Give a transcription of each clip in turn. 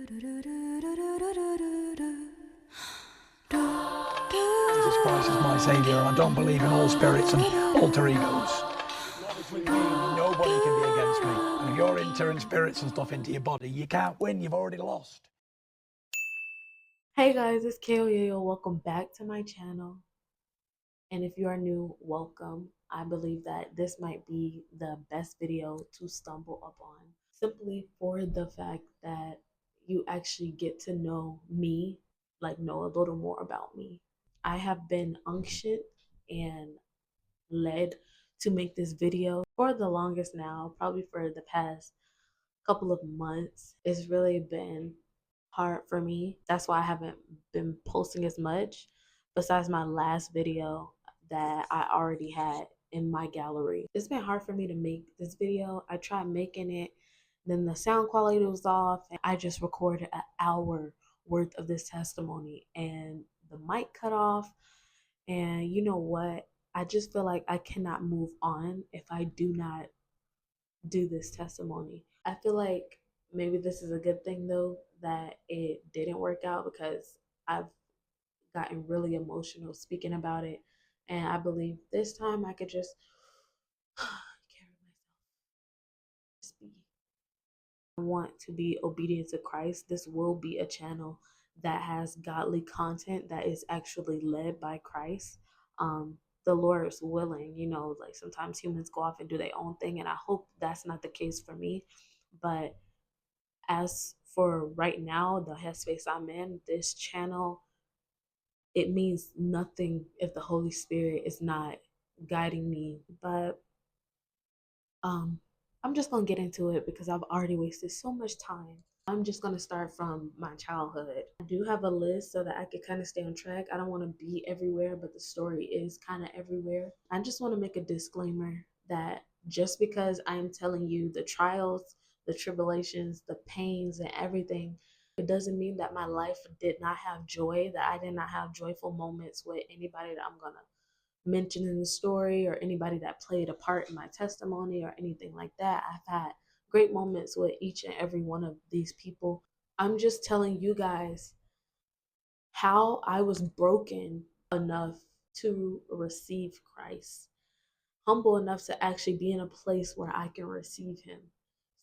Jesus Christ is my saviour, and I don't believe in all spirits and alter egos. God is with me, nobody can be against me. And if you're entering spirits and stuff into your body, you can't win, you've already lost. Hey guys, it's Kayo. Welcome back to my channel. And if you are new, welcome. I believe that this might be the best video to stumble upon, simply for the fact that you actually get to know me, like know a little more about me. I have been unctioned and led to make this video for the longest now, probably for the past couple of months. It's really been hard for me. That's why I haven't been posting as much, besides my last video that I already had in my gallery. It's been hard for me to make this video. I tried making it, then the sound quality was off, and I just recorded an hour worth of this testimony and the mic cut off. And you know what? I just feel like I cannot move on if I do not do this testimony. I feel like maybe this is a good thing though that it didn't work out, because I've gotten really emotional speaking about it, and I believe this time I could just carry myself, just be. I want to be obedient to Christ. This will be a channel that has godly content that is actually led by Christ. The Lord is willing, like sometimes humans go off and do their own thing, and I hope that's not the case for me. But as for right now, the headspace I'm in, this channel, it means nothing if the Holy Spirit is not guiding me. But I'm just gonna get into it because I've already wasted so much time. I'm just gonna start from my childhood. I do have a list so that I could kind of stay on track. I don't want to be everywhere, but the story is kind of everywhere. I just want to make a disclaimer that just because I am telling you the trials, the tribulations, the pains, and everything, it doesn't mean that my life did not have joy, that I did not have joyful moments with anybody that I'm gonna mentioned in the story, or anybody that played a part in my testimony or anything like that. I've had great moments with each and every one of these people. I'm just telling you guys how I was broken enough to receive Christ, humble enough to actually be in a place where I can receive Him.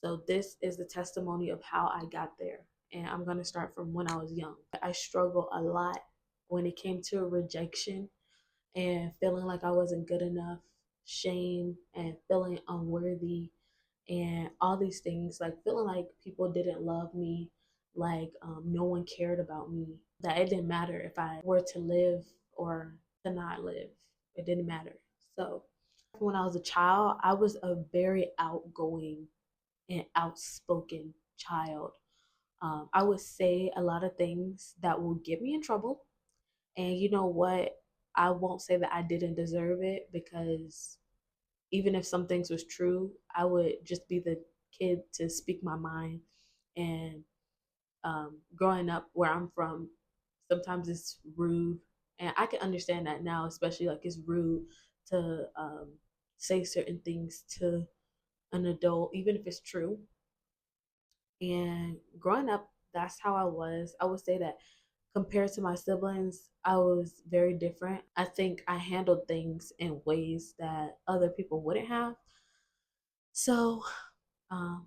So, this is the testimony of how I got there. And I'm going to start from when I was young. I struggled a lot when it came to rejection and feeling like I wasn't good enough, shame and feeling unworthy, and all these things, like feeling like people didn't love me, like no one cared about me, that it didn't matter if I were to live or to not live. It didn't matter. So when I was a child, I was a very outgoing and outspoken child. I would say a lot of things that will get me in trouble, and you know what? I won't say that I didn't deserve it, because even if some things was true, I would just be the kid to speak my mind. And growing up where I'm from, sometimes it's rude. And I can understand that now, especially like it's rude to say certain things to an adult, even if it's true. And growing up, that's how I was. I would say that compared to my siblings, I was very different. I think I handled things in ways that other people wouldn't have. So um,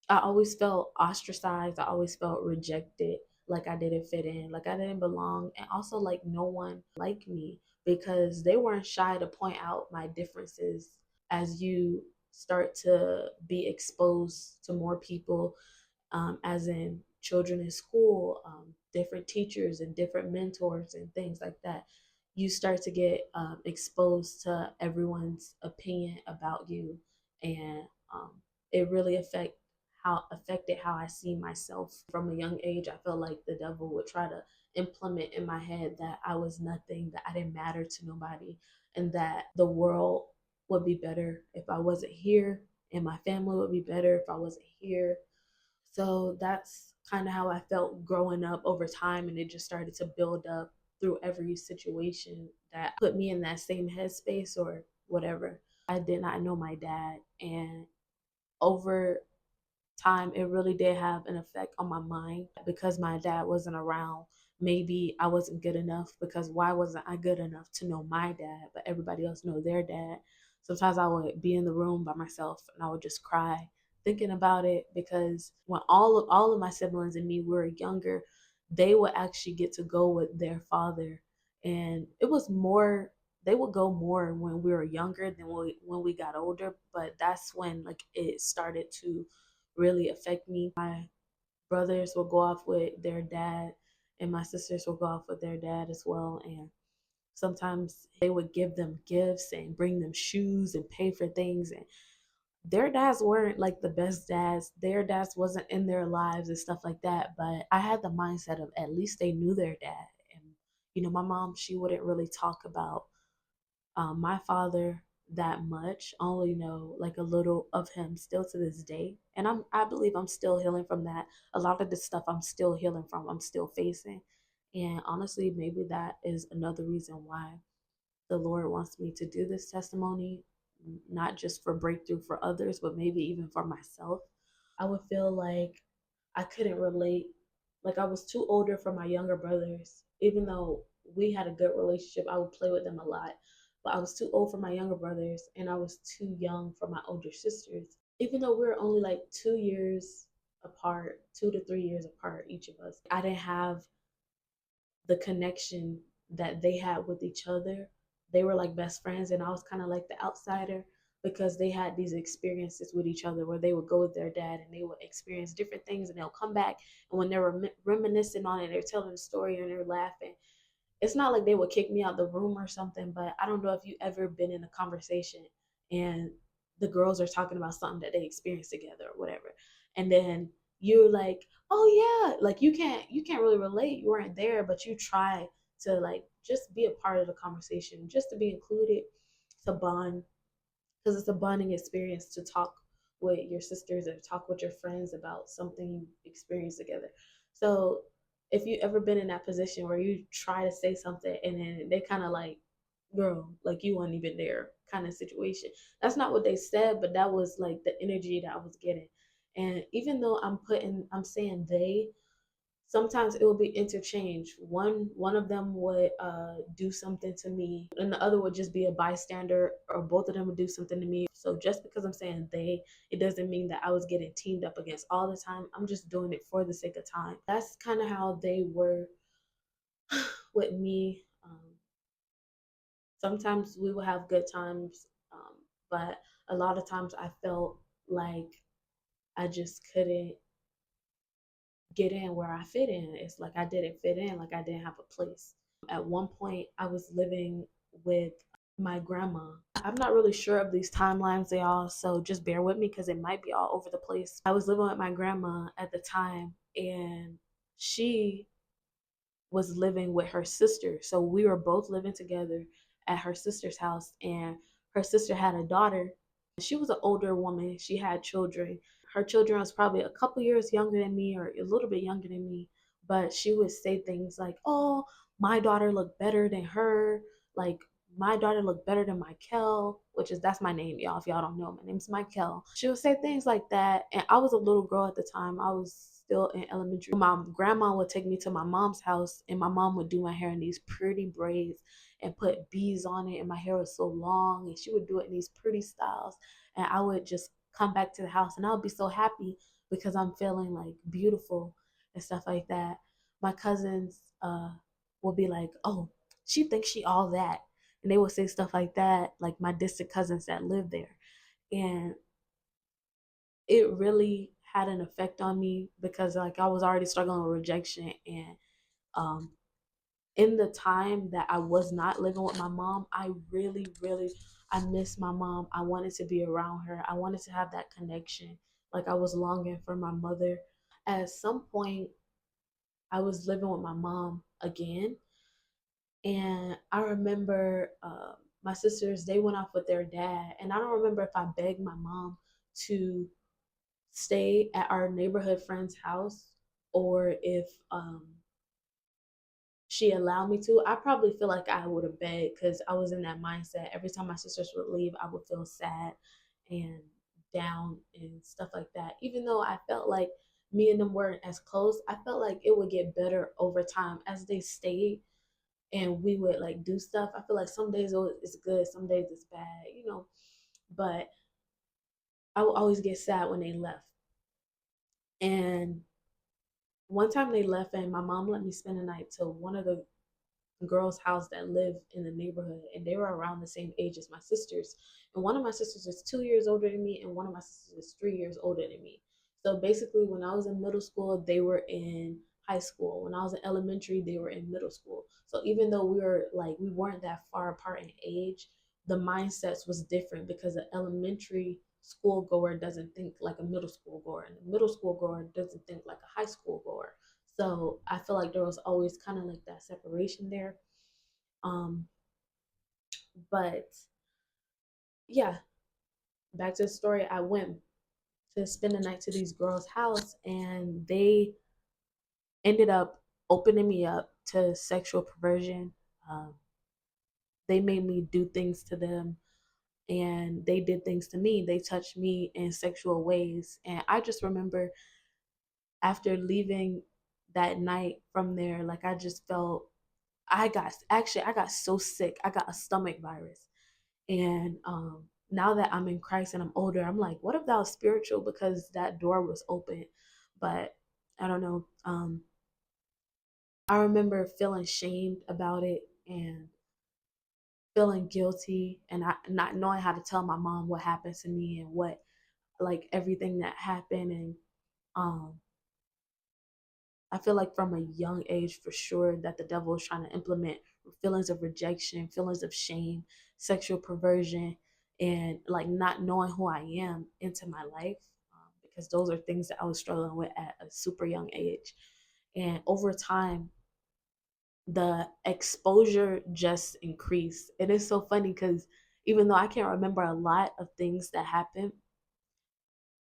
I always felt ostracized. I always felt rejected, like I didn't fit in, like I didn't belong, and also like no one liked me, because they weren't shy to point out my differences. As you start to be exposed to more people, as in children in school, different teachers and different mentors and things like that, you start to get exposed to everyone's opinion about you, and it really affected how I see myself from a young age. I felt like the devil would try to implement in my head that I was nothing, that I didn't matter to nobody, and that the world would be better if I wasn't here, and my family would be better if I wasn't here. So that's kind of how I felt growing up over time, and it just started to build up through every situation that put me in that same headspace or whatever. I did not know my dad, and over time, it really did have an effect on my mind because my dad wasn't around. Maybe I wasn't good enough because why wasn't I good enough to know my dad, but everybody else know their dad? Sometimes I would be in the room by myself and I would just cry thinking about it because when all of my siblings and me were younger, they would actually get to go with their father, and it was more, they would go more when we were younger than when we got older, but that's when like it started to really affect me. My brothers will go off with their dad and my sisters will go off with their dad as well, and sometimes they would give them gifts and bring them shoes and pay for things, and their dads weren't like the best dads. Their dads wasn't in their lives and stuff like that, but I had the mindset of at least they knew their dad. And my mom, she wouldn't really talk about my father that much. I only know like a little of him still to this day, and I believe I'm still healing from that. A lot of the stuff I'm still healing from, I'm still facing, and honestly, maybe that is another reason why the Lord wants me to do this testimony, not just for breakthrough for others, but maybe even for myself. I would feel like I couldn't relate. Like I was too older for my younger brothers. Even though we had a good relationship, I would play with them a lot. But I was too old for my younger brothers and I was too young for my older sisters. Even though we were only like 2 years apart, 2 to 3 years apart, each of us, I didn't have the connection that they had with each other. They were like best friends, and I was kind of like the outsider because they had these experiences with each other where they would go with their dad and they would experience different things and they'll come back. And when they're reminiscing on it, they're telling the story and they're laughing. It's not like they would kick me out the room or something, but I don't know if you ever been in a conversation and the girls are talking about something that they experienced together or whatever. And then you're like, "Oh yeah," like you can't really relate. You weren't there, but you try to like just be a part of the conversation, just to be included, to bond, because it's a bonding experience to talk with your sisters or talk with your friends about something you experienced together. So if you ever been in that position where you try to say something and then they kind of like, girl, like you weren't even there kind of situation. That's not what they said, but that was like the energy that I was getting. And even though I'm saying they, sometimes it will be interchanged. One of them would do something to me and the other would just be a bystander, or both of them would do something to me. So just because I'm saying they, it doesn't mean that I was getting teamed up against all the time. I'm just doing it for the sake of time. That's kind of how they were with me. Sometimes we will have good times, but a lot of times I felt like I just couldn't get in where I fit in. It's like I didn't fit in, like I didn't have a place. At one point, I was living with my grandma. I'm not really sure of these timelines, y'all, so just bear with me because it might be all over the place. I was living with my grandma at the time, and she was living with her sister. So we were both living together at her sister's house, and her sister had a daughter. She was an older woman, she had children. Her children was probably a couple years younger than me or a little bit younger than me, but she would say things like, "Oh, my daughter looked better than her." Like, my daughter looked better than Michael, which is, that's my name, y'all. If y'all don't know, my name's Michael. She would say things like that. And I was a little girl at the time. I was still in elementary. My grandma would take me to my mom's house, and my mom would do my hair in these pretty braids and put beads on it. And my hair was so long, and she would do it in these pretty styles. And I would just come back to the house, and I would be so happy because I'm feeling like beautiful and stuff like that. My cousins will be like, "Oh, she thinks she all that," and they would say stuff like that, like my distant cousins that live there. And it really had an effect on me because like I was already struggling with rejection, and um in the time that I was not living with my mom, I really I missed my mom. I wanted to be around her. I wanted to have that connection. Like I was longing for my mother. At some point I was living with my mom again, and I remember my sisters, they went off with their dad, and I don't remember if I begged my mom to stay at our neighborhood friend's house or if she allowed me to. I probably feel like I would have begged because I was in that mindset. Every time my sisters would leave, I would feel sad and down and stuff like that. Even though I felt like me and them weren't as close, I felt like it would get better over time as they stayed and we would like do stuff. I feel like some days it's good, some days it's bad, you know. But I would always get sad when they left. And one time they left, and my mom let me spend the night to one of the girls' house that lived in the neighborhood, and they were around the same age as my sisters. And one of my sisters is 2 years older than me, and one of my sisters is 3 years older than me. So basically, when I was in middle school, they were in high school. When I was in elementary, they were in middle school. So even though we weren't that far apart in age, the mindsets was different because an elementary school goer doesn't think like a middle school goer, and a middle school goer doesn't think like a high school goer. So I feel like there was always kind of like that separation there. Um, but yeah, back to the story. I went to spend the night to these girls' house, and they ended up opening me up to sexual perversion. Um, they made me do things to them, and they did things to me. They touched me in sexual ways, and I just remember after leaving that night from there, like I just felt I got so sick. I got a stomach virus. And now that I'm in Christ and I'm older, I'm like, what if that was spiritual because that door was open? But I don't know. I remember feeling shamed about it and feeling guilty and not knowing how to tell my mom what happened to me and what like everything that happened. And um I feel like from a young age, for sure, that the devil is trying to implement feelings of rejection, feelings of shame, sexual perversion, and like not knowing who I am into my life, because those are things that I was struggling with at a super young age. And over time, the exposure just increased. It is so funny because even though I can't remember a lot of things that happened,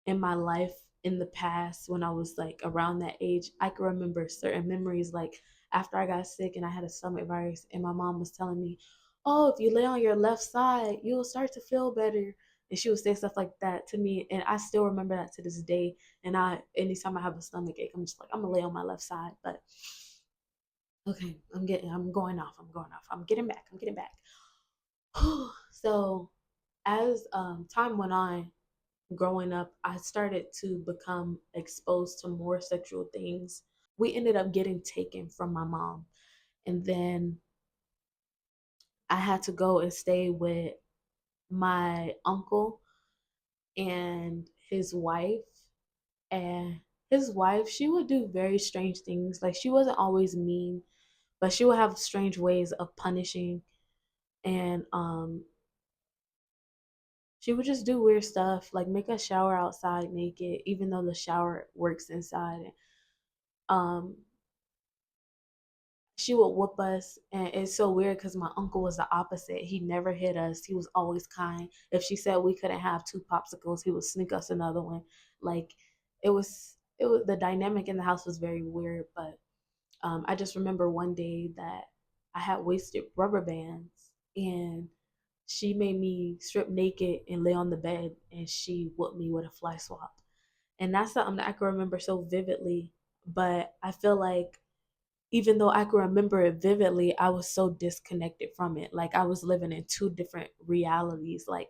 in my life in the past when I was like around that age, I can remember certain memories like after I got sick and I had a stomach virus and my mom was telling me, "Oh, if you lay on your left side, you'll start to feel better." And she would say stuff like that to me, and I still remember that to this day. And anytime I have a stomach ache, I'm just like, I'm gonna lay on my left side. But okay, I'm going off, I'm getting back, I'm getting back. So as time went on, growing up, I started to become exposed to more sexual things. We ended up getting taken from my mom. And then I had to go and stay with my uncle and his wife. And his wife, she would do very strange things. Like she wasn't always mean, but she would have strange ways of punishing. And she would just do weird stuff, like make us shower outside naked, even though the shower works inside. Um, she would whoop us, and it's so weird because my uncle was the opposite. He never hit us. He was always kind. If she said we couldn't have two popsicles, he would sneak us another one. Like it was the dynamic in the house was very weird. But I just remember one day that I had wasted rubber bands, and she made me strip naked and lay on the bed, and she whooped me with a fly swap. And that's something that I can remember so vividly. But I feel like even though I can remember it vividly, I was so disconnected from it. Like I was living in two different realities, like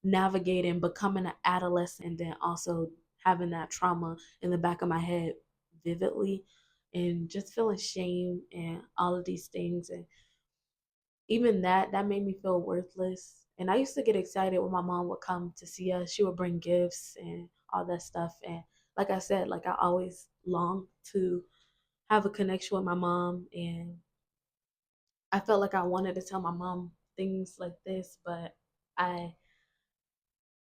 navigating, becoming an adolescent, and then also having that trauma in the back of my head vividly, and just feeling shame and all of these things. And even that made me feel worthless. And I used to get excited when my mom would come to see us. She would bring gifts and all that stuff. And like I said, like I always longed to have a connection with my mom, and I felt like I wanted to tell my mom things like this, but I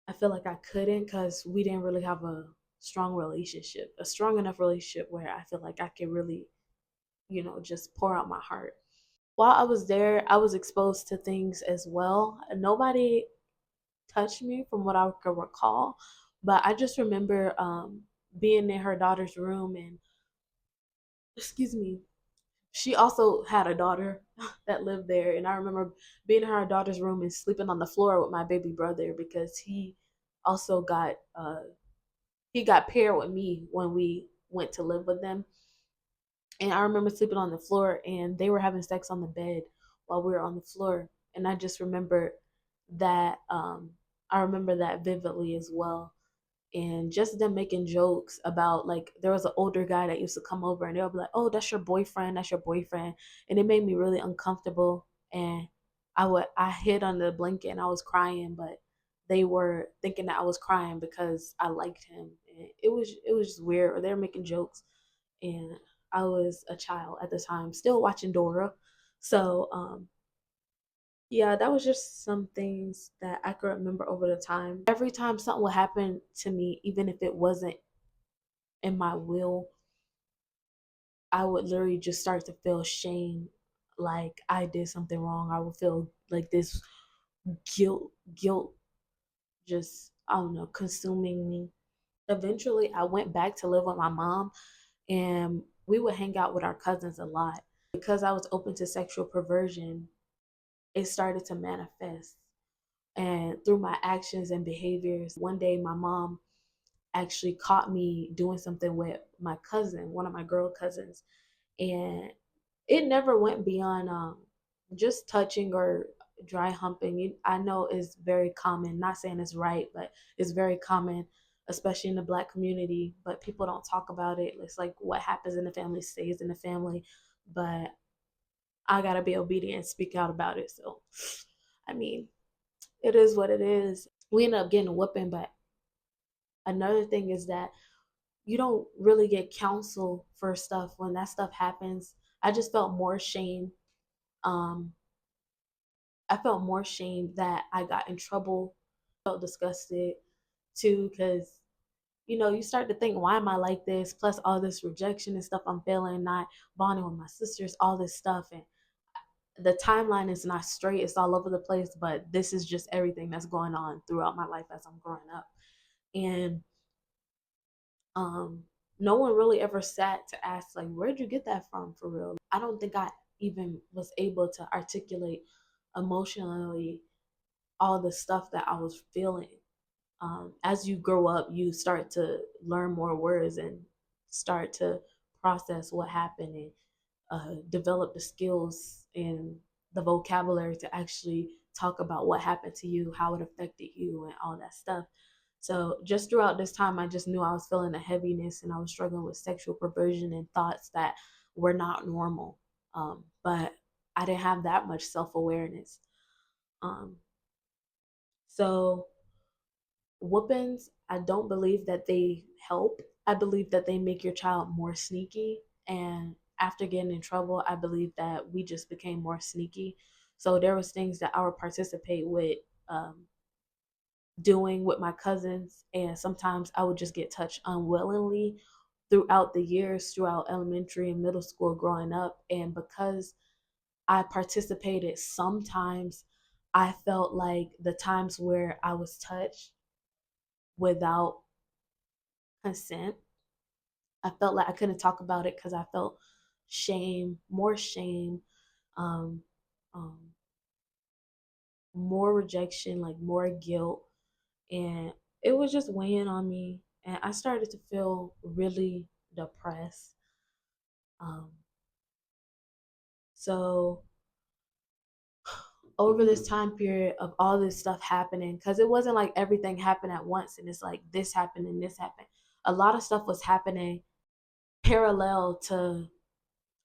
I feel like I couldn't because we didn't really have a strong relationship, a strong enough relationship where I feel like I could really, just pour out my heart. While I was there, I was exposed to things as well. Nobody touched me from what I could recall, but I just remember being in her daughter's room and, excuse me, she also had a daughter that lived there, and I remember being in her daughter's room and sleeping on the floor with my baby brother because he also got he got paired with me when we went to live with them. And I remember sleeping on the floor and they were having sex on the bed while we were on the floor. And I just remember that I remember that vividly as well. And just them making jokes about, like, there was an older guy that used to come over and they'll be like, "Oh, that's your boyfriend, that's your boyfriend." And it made me really uncomfortable. And I hid under the blanket and I was crying, but they were thinking that I was crying because I liked him. And it was just weird. Or they were making jokes, and I was a child at the time, still watching Dora. So yeah, that was just some things that I could remember over the time. Every time something would happen to me, even if it wasn't in my will, I would literally just start to feel shame, like I did something wrong. I would feel like this guilt just, I don't know, consuming me. Eventually, I went back to live with my mom, and we would hang out with our cousins a lot. Because I was open to sexual perversion, it started to manifest. And through my actions and behaviors, one day my mom actually caught me doing something with my cousin, one of my girl cousins. And it never went beyond just touching or dry humping. I know it's very common, not saying it's right, but it's very common, especially in the Black community. But people don't talk about it. It's like what happens in the family stays in the family. But I gotta be obedient and speak out about it. So, I mean, it is what it is. We end up getting a whooping, but another thing is that you don't really get counsel for stuff when that stuff happens. I just felt more shame. Um, I felt more shame that I got in trouble. Felt disgusted too, because you start to think, why am I like this? Plus all this rejection and stuff I'm feeling, not bonding with my sisters, all this stuff, and the timeline is not straight. It's all over the place, but this is just everything that's going on throughout my life as I'm growing up. And um no one really ever sat to ask, like, where'd you get that from, for real? I don't think I even was able to articulate emotionally all the stuff that I was feeling. As you grow up, you start to learn more words and start to process what happened, and develop the skills and the vocabulary to actually talk about what happened to you, how it affected you, and all that stuff. So just throughout this time, I just knew I was feeling a heaviness and I was struggling with sexual perversion and thoughts that were not normal. But I didn't have that much self awareness. Um, so whoopings, I don't believe that they help. I believe that they make your child more sneaky. And after getting in trouble, I believe that we just became more sneaky. So there was things that I would participate with, doing with my cousins, and sometimes I would just get touched unwillingly throughout the years, throughout elementary and middle school growing up. And because I participated sometimes, I felt like the times where I was touched without consent, I felt like I couldn't talk about it because I felt shame, more shame, um, um, more rejection, like more guilt. And it was just weighing on me. And I started to feel really depressed. Um, so over this time period of all this stuff happening, because it wasn't like everything happened at once and it's like this happened and this happened. A lot of stuff was happening parallel to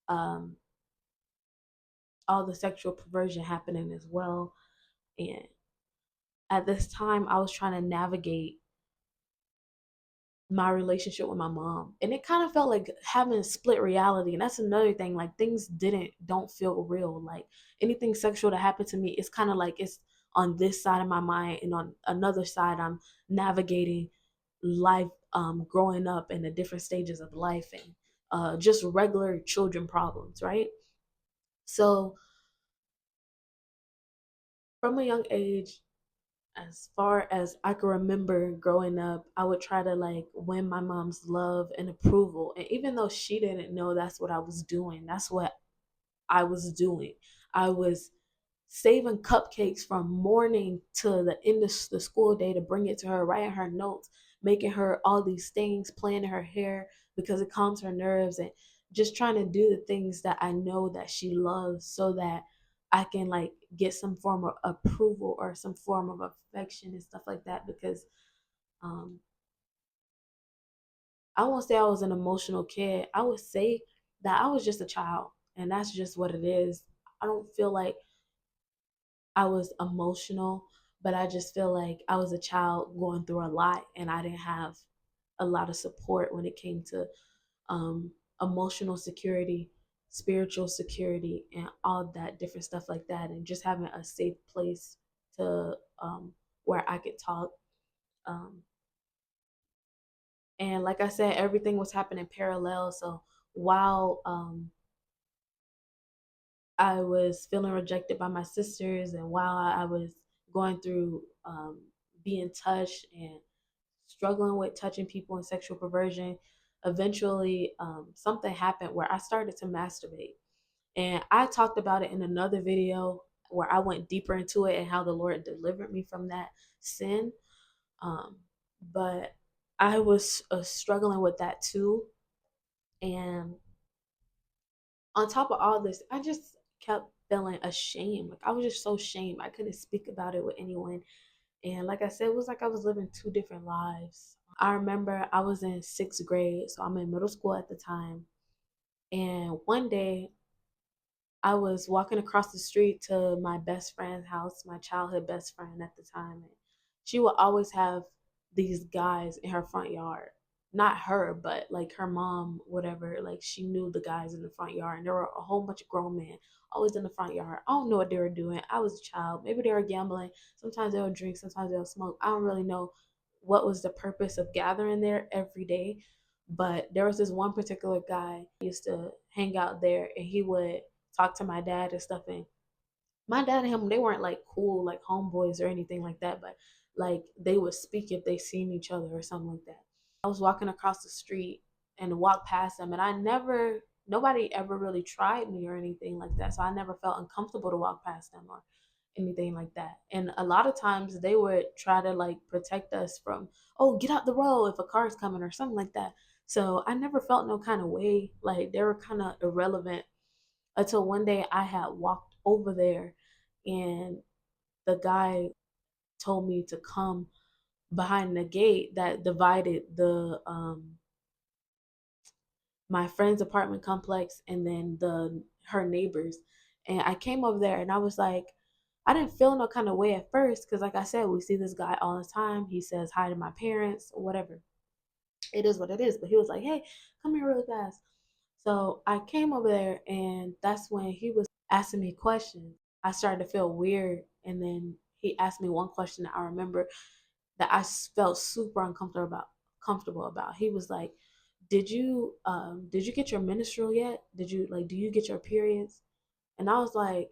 um, all the sexual perversion happening as well. And at this time, I was trying to navigate my relationship with my mom, and it kind of felt like having a split reality. And that's another thing, like things don't feel real. Like anything sexual that happened to me, it's kind of like it's on this side of my mind, and on another side I'm navigating life, growing up in the different stages of life, and just regular children problems, right? So from a young age, as far as I can remember growing up, I would try to like win my mom's love and approval. And even though she didn't know that's what I was doing, that's what I was doing. I was saving cupcakes from morning to the end of the school day to bring it to her, writing her notes, making her all these things, planning her hair because it calms her nerves, and just trying to do the things that I know that she loves so that I can like get some form of approval or some form of affection and stuff like that. Because um I won't say I was an emotional kid. I would say that I was just a child, and that's just what it is. I don't feel like I was emotional, but I just feel like I was a child going through a lot, and I didn't have a lot of support when it came to um, emotional security, spiritual security, and all that different stuff like that, and just having a safe place to where I could talk. Um, and like I said, everything was happening parallel. So while I was feeling rejected by my sisters, and while I was going through being touched and struggling with touching people and sexual perversion, eventually something happened where I started to masturbate. And I talked about it in another video where I went deeper into it and how the Lord delivered me from that sin. Um, but I was struggling with that too. And on top of all this, I just kept feeling ashamed. Like I was just so ashamed. I couldn't speak about it with anyone. And like I said, it was like I was living two different lives. I remember I was in sixth grade, so I'm in middle school at the time. And one day I was walking across the street to my best friend's house, my childhood best friend at the time. And she would always have these guys in her front yard. Not her, but like her mom, whatever. Like she knew the guys in the front yard. And there were a whole bunch of grown men always in the front yard. I don't know what they were doing. I was a child. Maybe they were gambling. Sometimes they would drink. Sometimes they would smoke. I don't really know what was the purpose of gathering there every day. But there was this one particular guy who used to hang out there, and he would talk to my dad and stuff. And my dad and him, they weren't like cool, like homeboys or anything like that, but like they would speak if they seen each other or something like that. I was walking across the street and walked past them, and nobody ever really tried me or anything like that. So I never felt uncomfortable to walk past them or anything like that. And a lot of times they would try to like protect us from, oh, get out the road if a car's coming or something like that. So I never felt no kind of way. Like they were kind of irrelevant until one day I had walked over there, and the guy told me to come behind the gate that divided the my friend's apartment complex and then the her neighbors. And I came over there and I was like, I didn't feel no kind of way at first because like I said, we see this guy all the time. He says hi to my parents or whatever. It is what it is. But he was like, hey, come here really fast. So I came over there, and that's when he was asking me questions. I started to feel weird, and then he asked me one question that I remember that I felt super uncomfortable about. Comfortable about. He was like, did you get your menstrual yet? Did you like do you get your periods?" And I was like,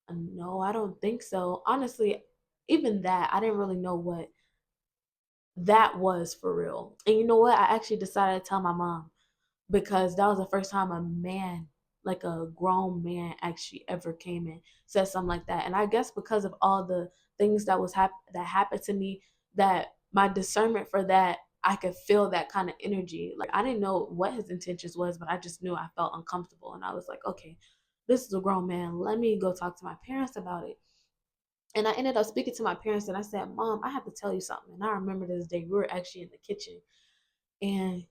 "No, I don't think so." Honestly, even that I didn't really know what that was for real. And you know what? I actually decided to tell my mom because that was the first time a man, like a grown man, actually ever came and said something like that. And I guess because of all the things that happened to me, that my discernment for that, I could feel that kind of energy. Like I didn't know what his intentions was, but I just knew I felt uncomfortable, and I was like, okay, this is a grown man. Let me go talk to my parents about it. And I ended up speaking to my parents, and I said, Mom, I have to tell you something. And I remember this day, we were actually in the kitchen, and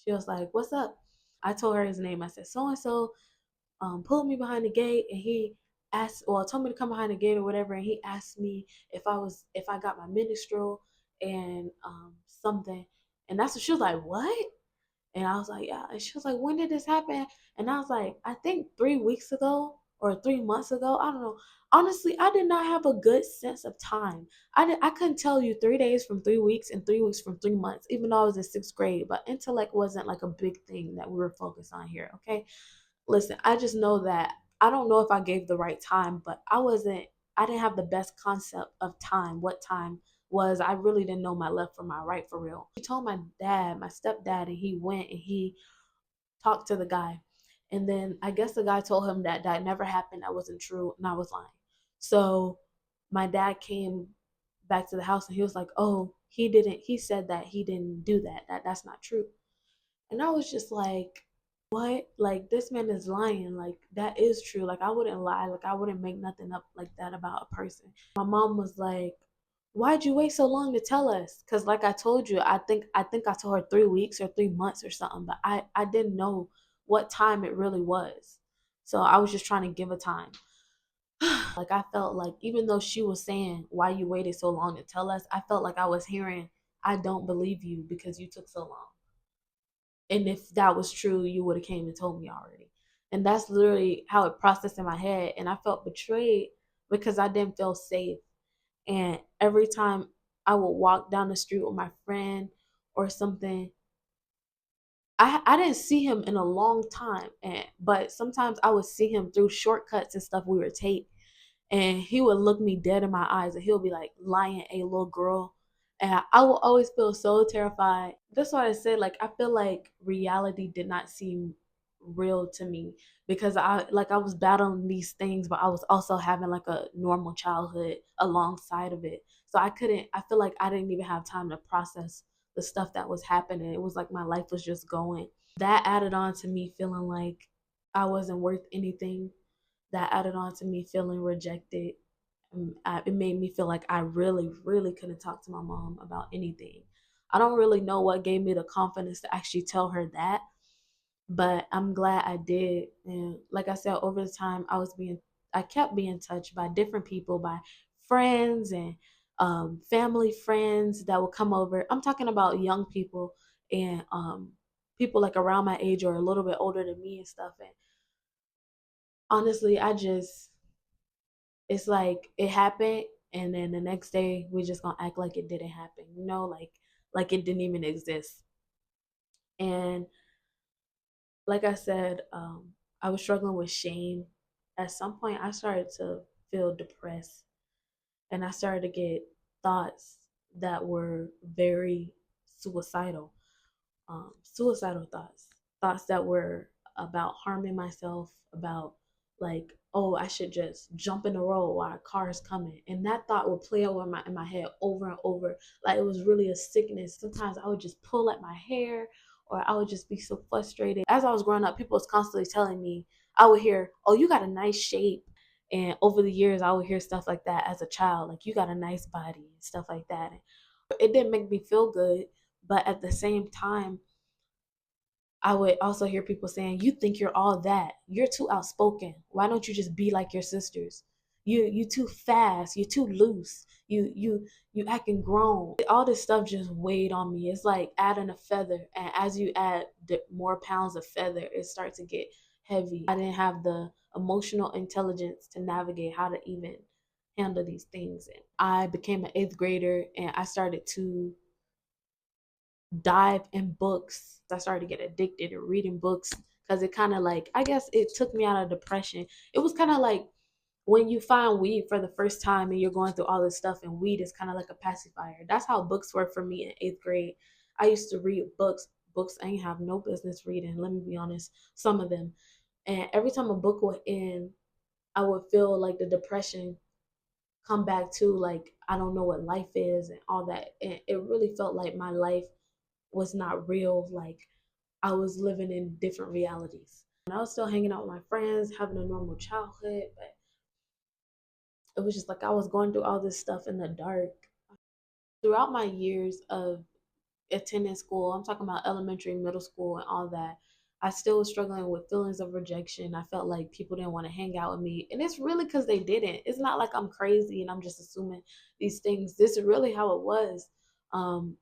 she was like, what's up? I told her his name. I said, so and so pulled me behind the gate, and he told me to come behind the gate or whatever. And he asked me if I got my menstrual and something. And that's what she was like, what? And I was like, yeah. And she was like, when did this happen? And I was like, I think 3 weeks ago or 3 months ago. I don't know. Honestly, I did not have a good sense of time. I couldn't tell you 3 days from 3 weeks and 3 weeks from 3 months, even though I was in sixth grade. But intellect wasn't like a big thing that we were focused on here. Okay. Listen, I just know that I don't know if I gave the right time, but I didn't have the best concept of time, what time was. I really didn't know my left from my right for real. He told my dad, my stepdad, and he went and he talked to the guy. And then I guess the guy told him that that never happened, that wasn't true, and I was lying. So my dad came back to the house and he was like, "Oh, he said that he didn't do that. That's not true." And I was just like, "What? Like this man is lying. Like that is true. Like I wouldn't lie. Like I wouldn't make nothing up like that about a person." My mom was like, "Why'd you wait so long to tell us?" Cuz like I told you, I think I told her 3 weeks or 3 months or something, but I didn't know what time it really was. So I was just trying to give a time. Like I felt like even though she was saying why you waited so long to tell us, I felt like I was hearing, "I don't believe you because you took so long. And if that was true, you would have came and told me already." And that's literally how it processed in my head. And I felt betrayed because I didn't feel safe. And every time I would walk down the street with my friend or something, I didn't see him in a long time. But sometimes I would see him through shortcuts and stuff we would take, and he would look me dead in my eyes and he'll be like, "Lying, a little girl." And I will always feel so terrified. That's why I say, like, I feel like reality did not seem real to me because I was battling these things, but I was also having like a normal childhood alongside of it. So I feel like I didn't even have time to process the stuff that was happening. It was like my life was just going. That added on to me feeling like I wasn't worth anything. That added on to me feeling rejected. It made me feel like I really, really couldn't talk to my mom about anything. I don't really know what gave me the confidence to actually tell her that, but I'm glad I did. And like I said, over the time, I kept being touched by different people, by friends and family friends that would come over. I'm talking about young people and people like around my age or a little bit older than me and stuff. And honestly, it's like it happened, and then the next day we just gonna act like it didn't happen, like it didn't even exist. And like I said, I was struggling with shame. At some point I started to feel depressed, and I started to get thoughts that were very suicidal, suicidal thoughts, thoughts that were about harming myself, about like, "Oh, I should just jump in the road while a car is coming." And that thought would play over in my head over and over, like it was really a sickness. Sometimes I would just pull at my hair, or I would just be so frustrated. As I was growing up, people was constantly telling me, I would hear, "Oh, you got a nice shape." And over the years, I would hear stuff like that as a child, like, "You got a nice body," and stuff like that. It didn't make me feel good, but at the same time, I would also hear people saying, "You think you're all that. You're too outspoken. Why don't you just be like your sisters? You too fast. You're too loose. You acting grown." All this stuff just weighed on me. It's like adding a feather, and as you add more pounds of feather, it starts to get heavy. I didn't have the emotional intelligence to navigate how to even handle these things. And I became an eighth grader, and I started to dive in books. I started to get addicted to reading books because it kind of like, I guess it took me out of depression. It was kind of like when you find weed for the first time and you're going through all this stuff, and weed is kind of like a pacifier. That's how books were for me in eighth grade. I used to read books I ain't have no business reading, let me be honest, some of them. And every time a book would end, I would feel like the depression come back to, like, I don't know what life is and all that. And it really felt like my life was not real. Like I was living in different realities. And I was still hanging out with my friends, having a normal childhood, but it was just like I was going through all this stuff in the dark. Throughout my years of attending school, I'm talking about elementary, middle school, and all that, I still was struggling with feelings of rejection. I felt like people didn't want to hang out with me. And it's really because they didn't. It's not like I'm crazy and I'm just assuming these things. This is really how it was,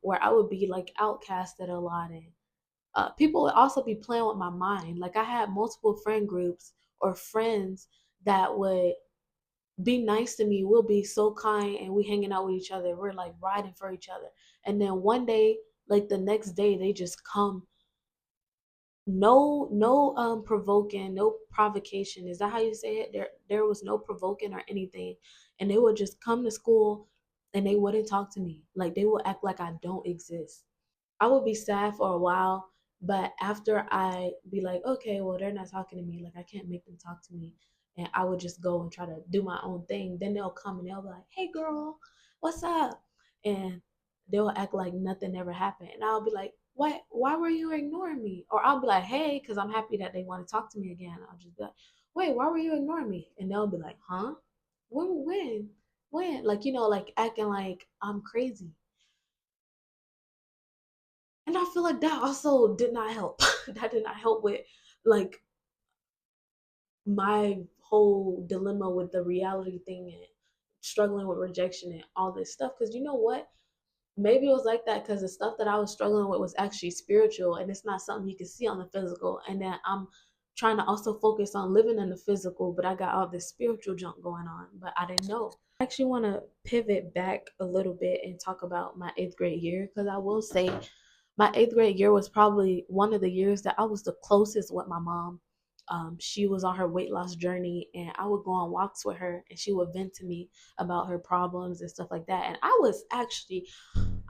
where I would be like outcasted a lot. And people would also be playing with my mind. Like I had multiple friend groups or friends that would be nice to me. We'll be so kind and we hanging out with each other. We're like riding for each other. And then one day, like the next day, they just come. No provoking, no provocation. Is that how you say it? There was no provoking or anything. And they would just come to school and they wouldn't talk to me. Like they would act like I don't exist. I would be sad for a while. But after I be like, okay, well, they're not talking to me, like I can't make them talk to me, and I would just go and try to do my own thing, then they'll come and they'll be like, hey girl, what's up? And they'll act like nothing ever happened. And I'll be like, what? Why were you ignoring me? Or I'll be like, hey, because I'm happy that they want to talk to me again. I'll just be like, wait, why were you ignoring me? And they'll be like, huh? When? Like, like acting like I'm crazy. And I feel like that also did not help. That did not help with like my whole dilemma with the reality thing and struggling with rejection and all this stuff. Because you know what? Maybe it was like that because the stuff that I was struggling with was actually spiritual and it's not something you can see on the physical. And then I'm trying to also focus on living in the physical, but I got all this spiritual junk going on, but I didn't know. I actually want to pivot back a little bit and talk about my eighth grade year because I will say my eighth grade year was probably one of the years that I was the closest with my mom. She was on her weight loss journey, and I would go on walks with her, and she would vent to me about her problems and stuff like that. And I was actually,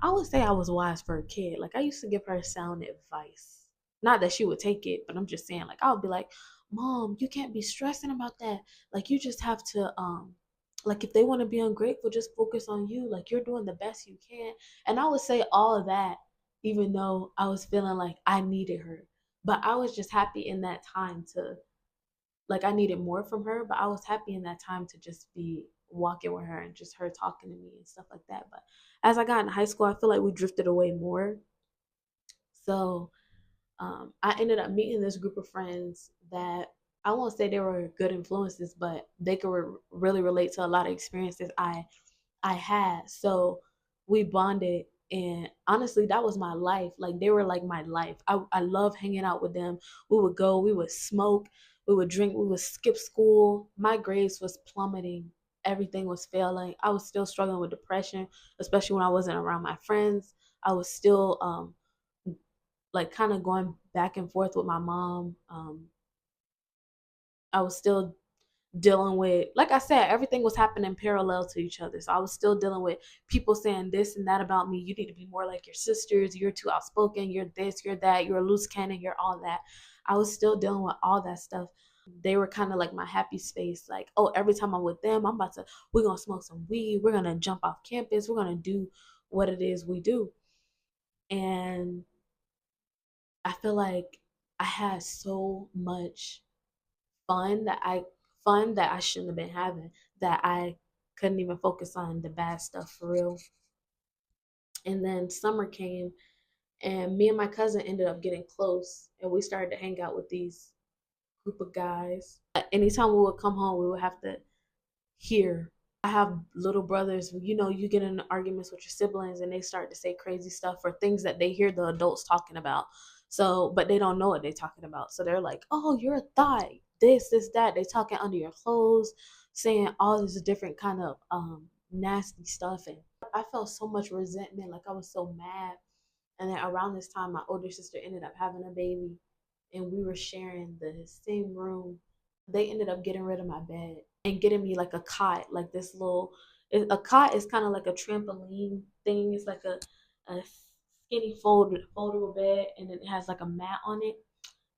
I would say I was wise for a kid. Like I used to give her sound advice. Not that she would take it, but I'm just saying, like I would be like, Mom, you can't be stressing about that. Like you just have to like if they want to be ungrateful, just focus on you. Like you're doing the best you can. And I would say all of that, even though I was feeling like I needed her. But I was just happy in that time to like I needed more from her, but I was happy in that time to just be walking with her and just her talking to me and stuff like that. But as I got in high school, I feel like we drifted away more. So I ended up meeting this group of friends that I won't say they were good influences, but they could really relate to a lot of experiences I had. So we bonded, and honestly that was my life. Like they were like my life. I love hanging out with them. We would go, we would smoke, we would drink, we would skip school. My grades was plummeting. Everything was failing. I was still struggling with depression, especially when I wasn't around my friends. I was still like kind of going back and forth with my mom. I was still dealing with, like I said, everything was happening parallel to each other. So I was still dealing with people saying this and that about me. You need to be more like your sisters. You're too outspoken. You're this, you're that. You're a loose cannon. You're all that. I was still dealing with all that stuff. They were kind of like my happy space. Like, oh, every time I'm with them, we're going to smoke some weed. We're going to jump off campus. We're going to do what it is we do. And I feel like I had so much fun that I shouldn't have been having, that I couldn't even focus on the bad stuff for real. And then summer came and me and my cousin ended up getting close and we started to hang out with these group of guys. Anytime we would come home, we would have to hear. I have little brothers, you get in arguments with your siblings and they start to say crazy stuff or things that they hear the adults talking about. So, but they don't know what they're talking about. So they're like, oh, you're a thought, this, that. They talking under your clothes, saying all this different kind of nasty stuff. And I felt so much resentment, like I was so mad. And then around this time, my older sister ended up having a baby and we were sharing the same room. They ended up getting rid of my bed and getting me like a cot, like this little. A cot is kind of like a trampoline thing. It's like a skinny foldable bed, and it has like a mat on it.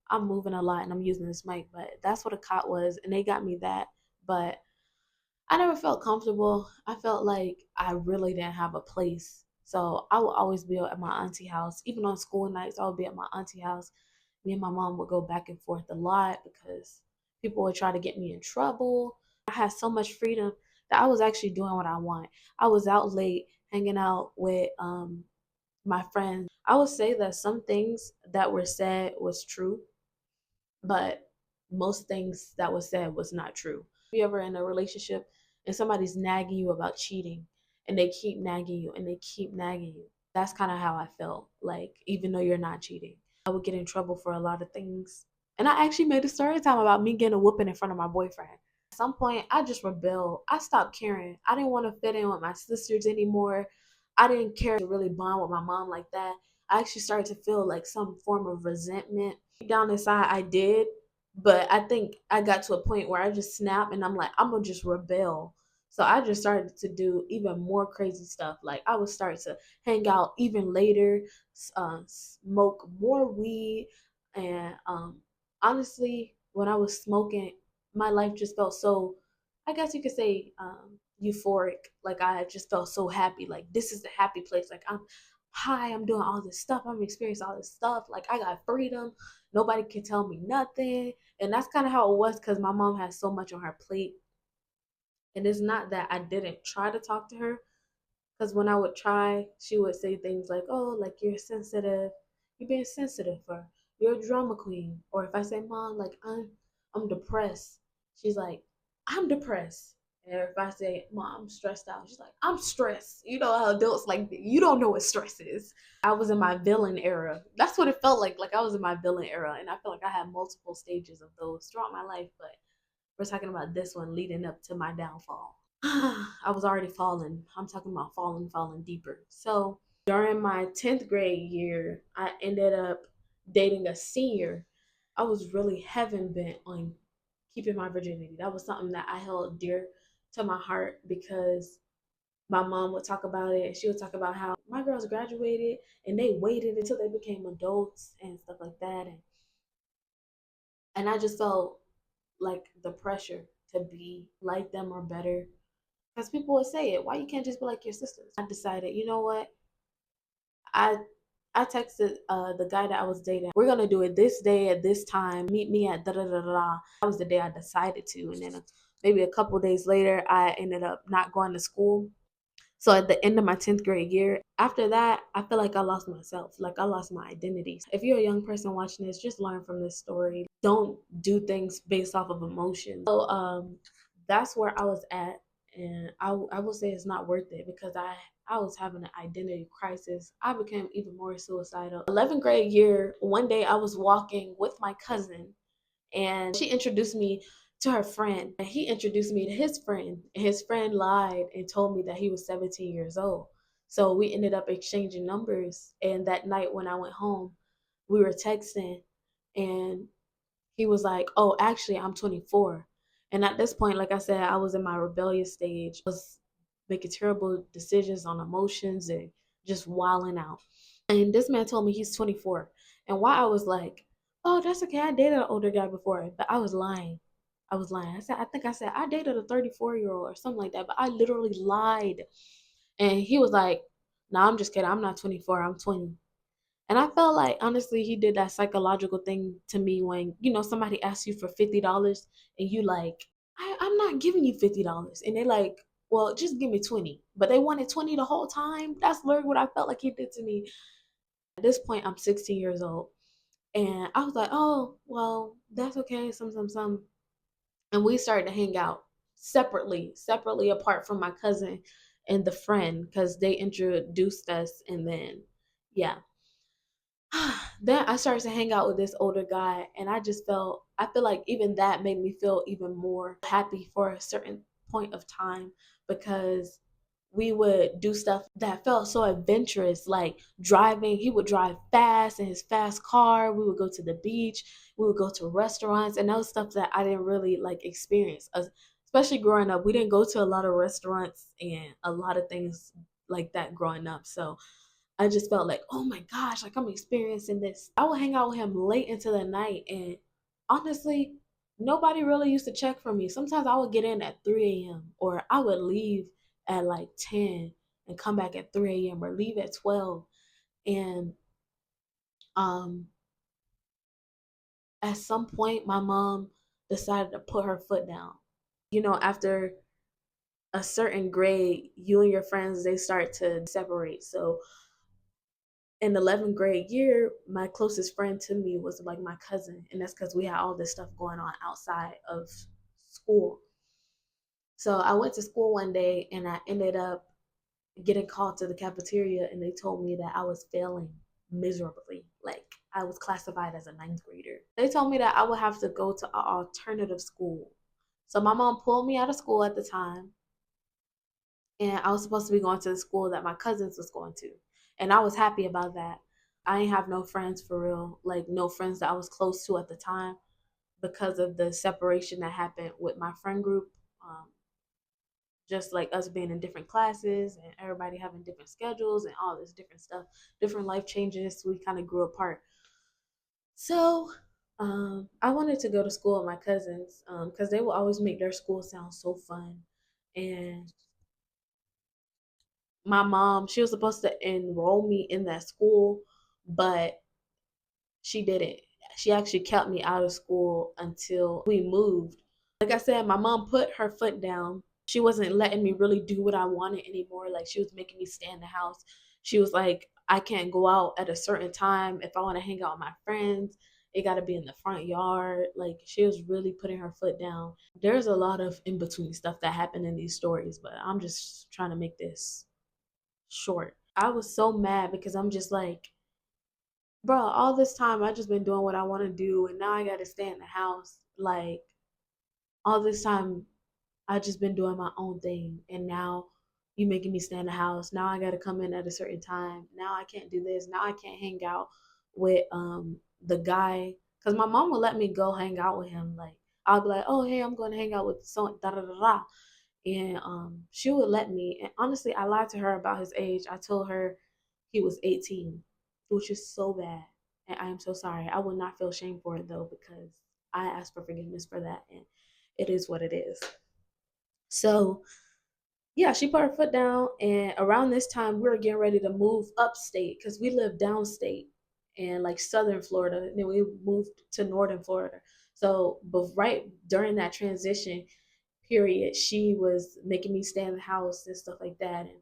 I'm moving a lot and I'm using this mic, but that's what a cot was, and they got me that. But I never felt comfortable. I felt like I really didn't have a place. So I would always be at my auntie house. Even on school nights, I would be at my auntie house. Me and my mom would go back and forth a lot because people would try to get me in trouble. I had so much freedom that I was actually doing what I want. I was out late hanging out with my friends. I would say that some things that were said was true, but most things that was said was not true. If you ever in a relationship and somebody's nagging you about cheating and they keep nagging you and they keep nagging you, that's kind of how I felt. Like, even though you're not cheating, I would get in trouble for a lot of things. And I actually made a story time about me getting a whooping in front of my boyfriend. At some point, I just rebelled. I stopped caring. I didn't want to fit in with my sisters anymore. I didn't care to really bond with my mom like that. I actually started to feel like some form of resentment. Down inside, I did, but I think I got to a point where I just snapped and I'm like, I'm gonna just rebel. So I just started to do even more crazy stuff. Like I would start to hang out even later, smoke more weed, and honestly, when I was smoking, my life just felt so, I guess you could say, euphoric. Like I just felt so happy. Like this is the happy place. Like I'm high, I'm doing all this stuff, I'm experiencing all this stuff. Like I got freedom. Nobody can tell me nothing. And that's kind of how it was because my mom has so much on her plate. And it's not that I didn't try to talk to her, because when I would try, she would say things like, "Oh, like you're sensitive, you're being sensitive, or you're a drama queen." Or if I say, "Mom, like I'm depressed," she's like, "I'm depressed." And if I say, "Mom, I'm stressed out," she's like, "I'm stressed." You know how adults like, you don't know what stress is. I was in my villain era. That's what it felt like. Like I was in my villain era, and I feel like I had multiple stages of those throughout my life, but we're talking about this one leading up to my downfall. I was already falling. I'm talking about falling deeper. So during my 10th grade year, I ended up dating a senior. I was really heaven bent on keeping my virginity. That was something that I held dear to my heart because my mom would talk about it, and she would talk about how my girls graduated and they waited until they became adults and stuff like that. And I just felt like the pressure to be like them or better. Because people would say it. Why you can't just be like your sisters? I decided, you know what? I I texted the guy that I was dating. We're gonna do it this day at this time. Meet me at da da da da. That was the day I decided to, and then maybe a couple days later, I ended up not going to school. So at the end of my 10th grade year, after that, I feel like I lost myself. Like I lost my identity. If you're a young person watching this, just learn from this story. Don't do things based off of emotions. So that's where I was at. And I will say it's not worth it because I was having an identity crisis. I became even more suicidal. 11th grade year, one day I was walking with my cousin and she introduced me to her friend, and he introduced me to his friend, and his friend lied and told me that he was 17 years old. So we ended up exchanging numbers, and that night when I went home, we were texting, and he was like, "Oh, actually, I'm 24." And at this point, like I said, I was in my rebellious stage. I was making terrible decisions on emotions and just wilding out. And this man told me he's 24. And why I was like, "Oh, that's okay. I dated an older guy before," but I was lying. I was lying. I think I said I dated a 34-year-old or something like that, but I literally lied. And he was like, "No, I'm just kidding. I'm not 24. I'm 20." And I felt like honestly he did that psychological thing to me when, somebody asks you for $50 and you like, I'm not giving you $50. And they like, well, just give me 20. But they wanted 20 the whole time. That's literally what I felt like he did to me. At this point, I'm 16 years old. And I was like, oh, well, that's okay. Some. And we started to hang out separately apart from my cousin and the friend because they introduced us. And then, yeah, then I started to hang out with this older guy, and I feel like even that made me feel even more happy for a certain point of time because we would do stuff that felt so adventurous, like driving. He would drive fast in his fast car. We would go to the beach. We would go to restaurants, and that was stuff that I didn't really like experience. Especially growing up, we didn't go to a lot of restaurants and a lot of things like that growing up. So I just felt like, oh my gosh, like I'm experiencing this. I would hang out with him late into the night, and honestly, nobody really used to check for me. Sometimes I would get in at 3 a.m. or I would leave at like 10 and come back at 3 a.m. or leave at 12. And um, at some point, my mom decided to put her foot down. After a certain grade, you and your friends, they start to separate. So in 11th grade year, my closest friend to me was like my cousin, and that's because we had all this stuff going on outside of school. So I went to school one day and I ended up getting called to the cafeteria, and they told me that I was failing miserably. Like I was classified as a ninth grader. They told me that I would have to go to an alternative school. So my mom pulled me out of school at the time, and I was supposed to be going to the school that my cousins was going to. And I was happy about that. I ain't have no friends for real, like no friends that I was close to at the time because of the separation that happened with my friend group. Um, just like us being in different classes and everybody having different schedules and all this different stuff, different life changes. We kind of grew apart. So I wanted to go to school with my cousins because they will always make their school sound so fun. And my mom, she was supposed to enroll me in that school, but she didn't. She actually kept me out of school until we moved. Like I said, my mom put her foot down. She wasn't letting me really do what I wanted anymore. Like she was making me stay in the house. She was like, I can't go out at a certain time. If I want to hang out with my friends, it got to be in the front yard. Like she was really putting her foot down. There's a lot of in between stuff that happened in these stories, but I'm just trying to make this short. I was so mad because I'm just like, bro, all this time I just been doing what I want to do, and now I got to stay in the house. Like all this time I just been doing my own thing, and now you making me stay in the house. Now I got to come in at a certain time. Now I can't do this. Now I can't hang out with the guy because my mom will let me go hang out with him. Like I'll be like, oh hey, I'm going to hang out with so da da da da, and she would let me. And honestly, I lied to her about his age. I told her he was 18, which is so bad, and I am so sorry. I would not feel shame for it though because I asked for forgiveness for that, and it is what it is. So yeah, she put her foot down, and around this time we were getting ready to move upstate because we lived downstate in like southern Florida, and then we moved to northern Florida. So, but right during that transition period, she was making me stay in the house and stuff like that, and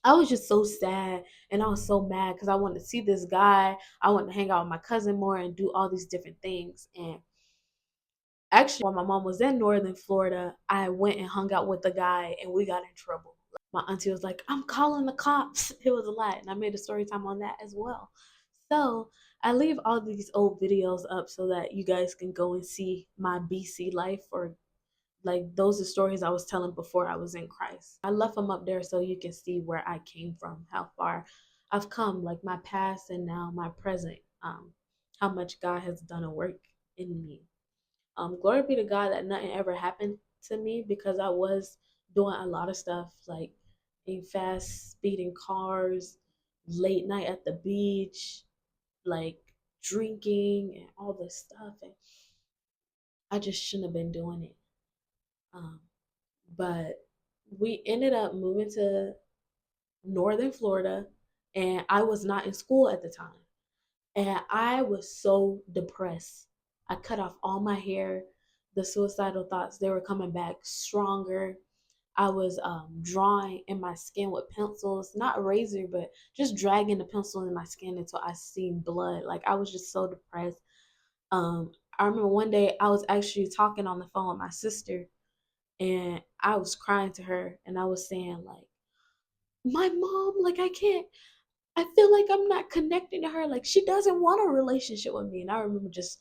I was just so sad and I was so mad because I wanted to see this guy. I wanted to hang out with my cousin more and do all these different things. And actually, while my mom was in northern Florida, I went and hung out with the guy and we got in trouble. My auntie was like, I'm calling the cops. It was a lot. And I made a story time on that as well. So I leave all these old videos up so that you guys can go and see my BC life, or like those are stories I was telling before I was in Christ. I left them up there so you can see where I came from, how far I've come, like my past and now my present, how much God has done a work in me. Glory be to God that nothing ever happened to me because I was doing a lot of stuff like in fast speeding cars, late night at the beach, like drinking and all this stuff. And I just shouldn't have been doing it. Um, but we ended up moving to northern Florida, and I was not in school at the time. And I was so depressed. I cut off all my hair. The suicidal thoughts, they were coming back stronger. I was drawing in my skin with pencils, not a razor, but just dragging the pencil in my skin until I seen blood. Like I was just so depressed. I remember one day I was actually talking on the phone with my sister, and I was crying to her, and I was saying like, my mom, like I can't, I feel like I'm not connecting to her. Like she doesn't want a relationship with me. And I remember just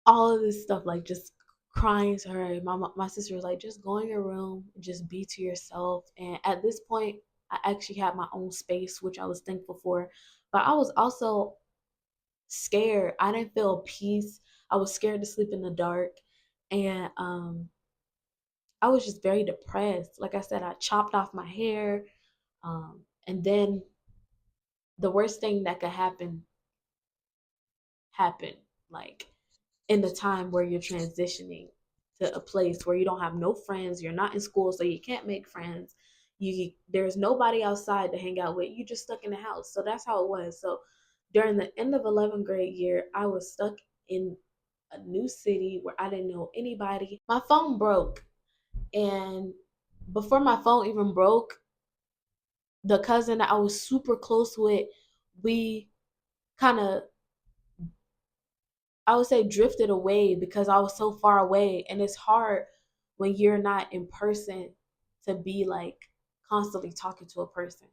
all of this stuff, like just crying to her. My sister was like, just go in your room, just be to yourself. And at this point, I actually had my own space, which I was thankful for. But I was also scared. I didn't feel peace. I was scared to sleep in the dark. And I was just very depressed. Like I said, I chopped off my hair. And then the worst thing that could happen happened. Like in the time where you're transitioning to a place where you don't have no friends, you're not in school, so you can't make friends. There's nobody outside to hang out with. You just stuck in the house. So that's how it was. So during the end of 11th grade year, I was stuck in a new city where I didn't know anybody. My phone broke, and before my phone even broke, the cousin that I was super close with, we kind of, I would say, drifted away because I was so far away. And it's hard when you're not in person to be like constantly talking to a person.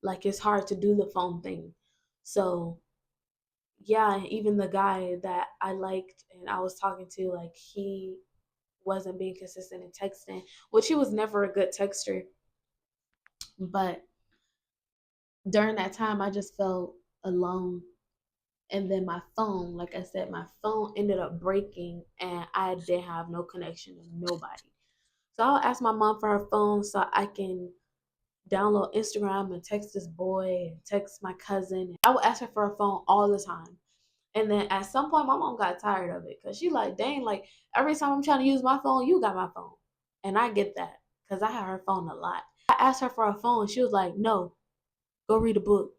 Like it's hard to do the phone thing. So yeah, and even the guy that I liked and I was talking to, like he wasn't being consistent in texting, which he was never a good texter. But during that time I just felt alone. And then my phone, like I said, my phone ended up breaking and I didn't have no connection to nobody. So I'll ask my mom for her phone so I can download Instagram and text this boy and text my cousin. I would ask her for her phone all the time. And then at some point, my mom got tired of it because she like, dang, like every time I'm trying to use my phone, you got my phone. And I get that because I have her phone a lot. I asked her for her phone. She was like, no, go read a book.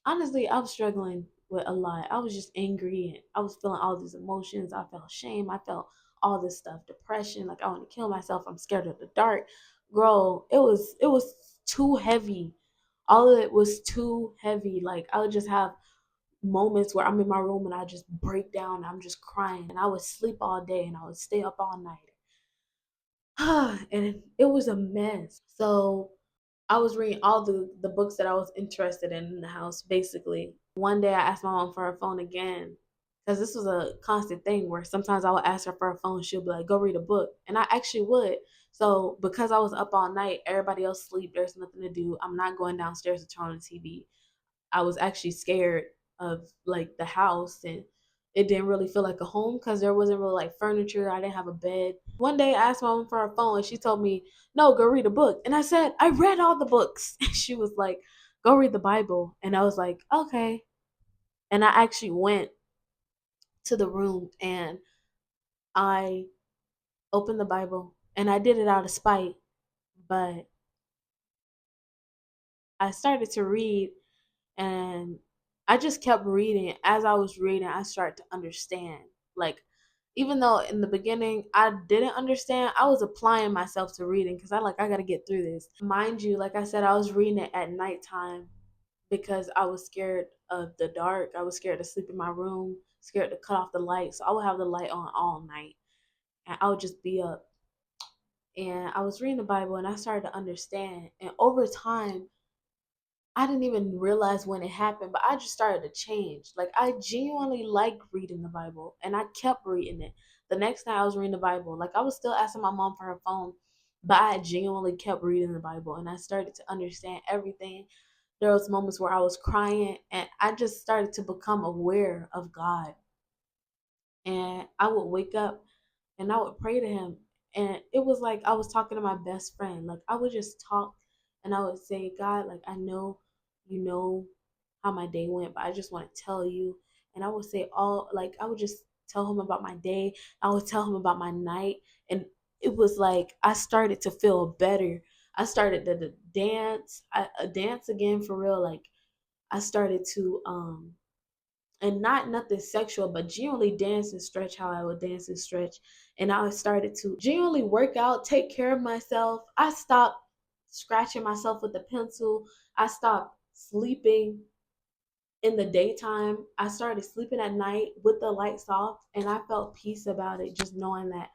Honestly, I was struggling with a lot. I was just angry and I was feeling all these emotions. I felt shame. I felt all this stuff, depression, like I want to kill myself. I'm scared of the dark. Girl, it was too heavy. All of it was too heavy. Like I would just have moments where I'm in my room and I just break down. And I'm just crying and I would sleep all day and I would stay up all night. And it was a mess. So I was reading all the books that I was interested in the house, basically. One day I asked my mom for her phone again because this was a constant thing where sometimes I would ask her for her phone. She'll be like, go read a book. And I actually would. So because I was up all night, everybody else sleep, there's nothing to do. I'm not going downstairs to turn on the TV. I was actually scared of like the house and it didn't really feel like a home because there wasn't really like furniture. I didn't have a bed. One day I asked my mom for her phone and she told me, no, go read a book. And I said, I read all the books. And she was like, go read the Bible. And I was like, okay. And I actually went to the room and I opened the Bible and I did it out of spite. But I started to read and I just kept reading. As I was reading, I started to understand. Like, even though in the beginning I didn't understand, I was applying myself to reading because I gotta get through this. Mind you, like I said, I was reading it at nighttime because I was scared of the dark. I was scared to sleep in my room, scared to cut off the light. So I would have the light on all night and I would just be up. And I was reading the Bible and I started to understand. And over time, I didn't even realize when it happened, but I just started to change. Like I genuinely like reading the Bible and I kept reading it. The next night I was reading the Bible. Like I was still asking my mom for her phone, but I genuinely kept reading the Bible and I started to understand everything. There was moments where I was crying and I just started to become aware of God. And I would wake up and I would pray to him. And it was like I was talking to my best friend. Like I would just talk and I would say, God, like I know you know how my day went, but I just want to tell you. And I would say all like I would just tell him about my day. I would tell him about my night. And it was like I started to feel better. I started to dance, dance again for real. Like I started to and not nothing sexual, but genuinely dance and stretch how I would dance and stretch. And I started to genuinely work out, take care of myself. I stopped scratching myself with a pencil. I stopped sleeping in the daytime. I started sleeping at night with the lights off, and I felt peace about it, just knowing that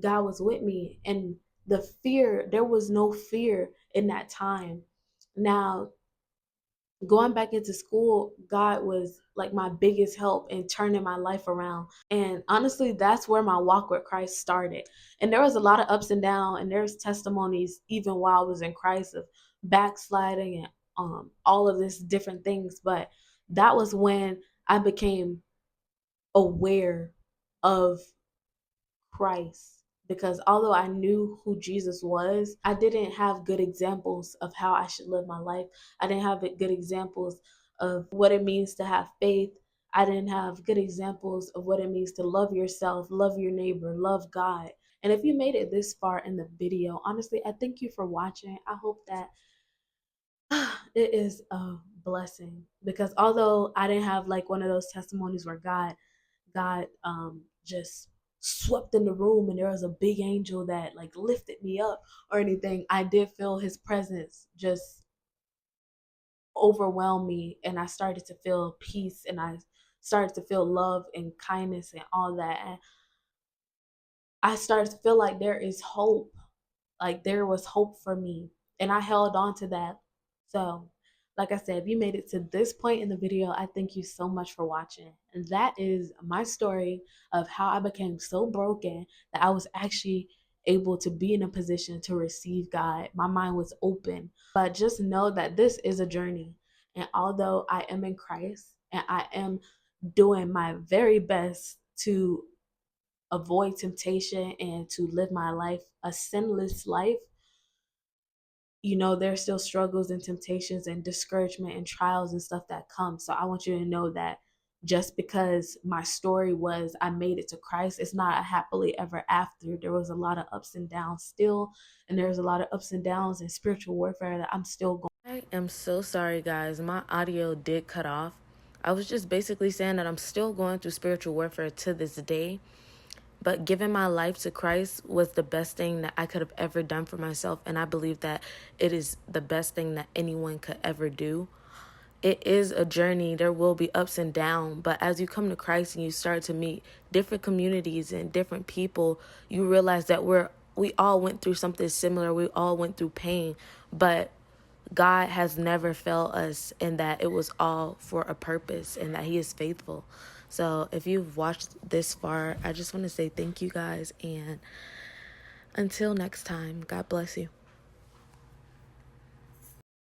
God was with me. And the fear, there was no fear in that time. Now, going back into school, God was like my biggest help in turning my life around. And honestly, that's where my walk with Christ started. And there was a lot of ups and downs, and there's testimonies even while I was in Christ of backsliding and all of this different things. But that was when I became aware of Christ. Because although I knew who Jesus was, I didn't have good examples of how I should live my life. I didn't have good examples of what it means to have faith. I didn't have good examples of what it means to love yourself, love your neighbor, love God. And if you made it this far in the video, honestly, I thank you for watching. I hope that it is a blessing because although I didn't have like one of those testimonies where God just swept in the room and there was a big angel that like lifted me up or anything, I did feel his presence just overwhelm me and I started to feel peace and I started to feel love and kindness and all that. And I started to feel like there is hope, like there was hope for me and I held on to that. So like I said, if you made it to this point in the video, I thank you so much for watching. And that is my story of how I became so broken that I was actually able to be in a position to receive God. My mind was open. But just know that this is a journey. And although I am in Christ and I am doing my very best to avoid temptation and to live my life a sinless life, you know, there's still struggles and temptations and discouragement and trials and stuff that come. So I want you to know that just because my story was I made it to Christ, it's not a happily ever after. There was a lot of ups and downs still, and there's a lot of ups and downs and spiritual warfare that I'm still going. I am so sorry, guys. My audio did cut off. I was just basically saying that I'm still going through spiritual warfare to this day. But giving my life to Christ was the best thing that I could have ever done for myself. And I believe that it is the best thing that anyone could ever do. It is a journey. There will be ups and downs. But as you come to Christ and you start to meet different communities and different people, you realize that we all went through something similar. We all went through pain. But God has never failed us, and that it was all for a purpose and that He is faithful. So if you've watched this far, I just want to say thank you guys. And until next time, God bless you.